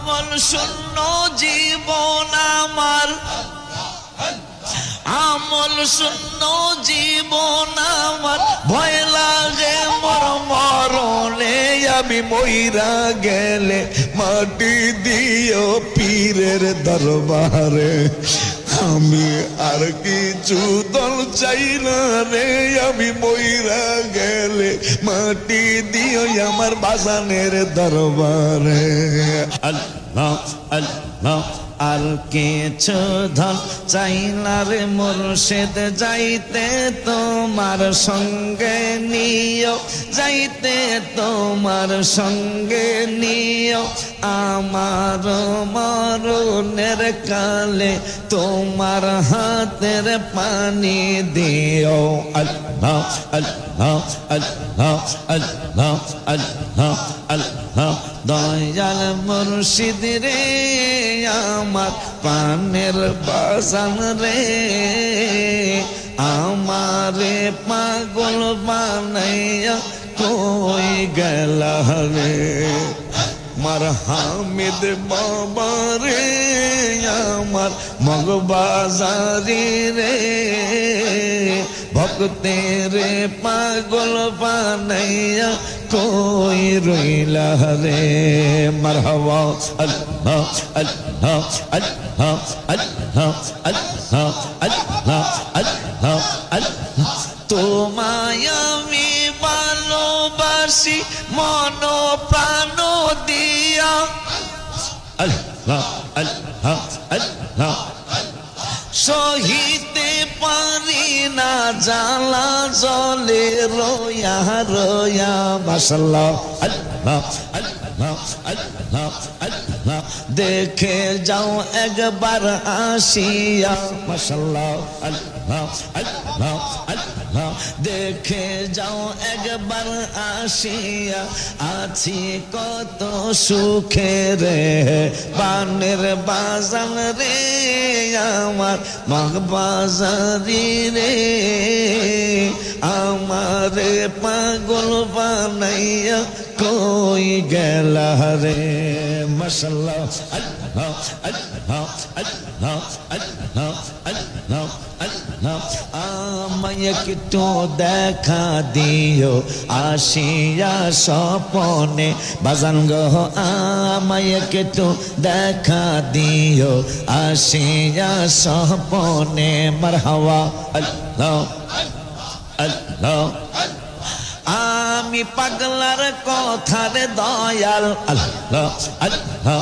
আমল শূন্য জীবন আমার, আমল শূন্য জীবন আমার, ভয় লাগে মোর মরণে, আমি মইরা গেলে মাটি দিও পীরের দরবারে। আমি আর কিছু দল চাই না রে, আমি মইরা গেলে মাটি দিও আমার বাজানের দরবারে। আল্লাহ আল্লাহ আর কিছু ধন চাই না রে মুর্শিদ, যাইতে তোমার সঙ্গে নিও, যাইতে তোমার সঙ্গে নিও, আমার মরণের কালে তোমার হাতের পানি দিও। আল্লাহ আল্লাহ আল্লাহ আল্লাহ আল্লাহ আল্লাহ দয়াল মুর্শিদ রে আমার পানের বাজান রে, আমারে পাগল বানাইয়া কই গেলা রে। মার হামিদ বাবা রে আমার মগবাজারি রে, ভক্তের পাগল বানাইয়া কই রইলা রে। মারহাবা আল্লাহ আল্লাহ আল্লাহ আল্লাহ আল্লাহ আল্লাহ আল্লাহ আল্লাহ তোমায় আমি ভালোবাসি মন প্রাণ দিয়া। আল্লাহ আল্লাহ আল্লাহ সহিতে পারি না জ্বালা জলে রোয়া রোয়া। মাশাআল্লাহ আল্লাহ আল্লাহ আল্লাহ আল্লাহ দেখে যাও একবার আসিয়া। মাশাআল্লাহ আল্লাহ আল্লাহ আল্লাহ দেখে যাও একবার আসিয়া, আছি কত সুখে রে পানের বাজান রে আমার মগবাজারি রে, আমারে পাগল বানাইয়া কই গেলা রে। মাশাআল্লাহ আল্লাহ আল্লাহ আল্লাহ আল্লাহ আল্লাহ আল্লাহ আমায় একটু দেখা দিও আসিয়া স্বপনে বাজান গো, আমায় একটু দেখা দিও আসিয়া স্বপনে। মারহাবা আল্লাহ আল্লাহ আমি পাগলার কথার দয়াল। আল্লাহ আল্লাহ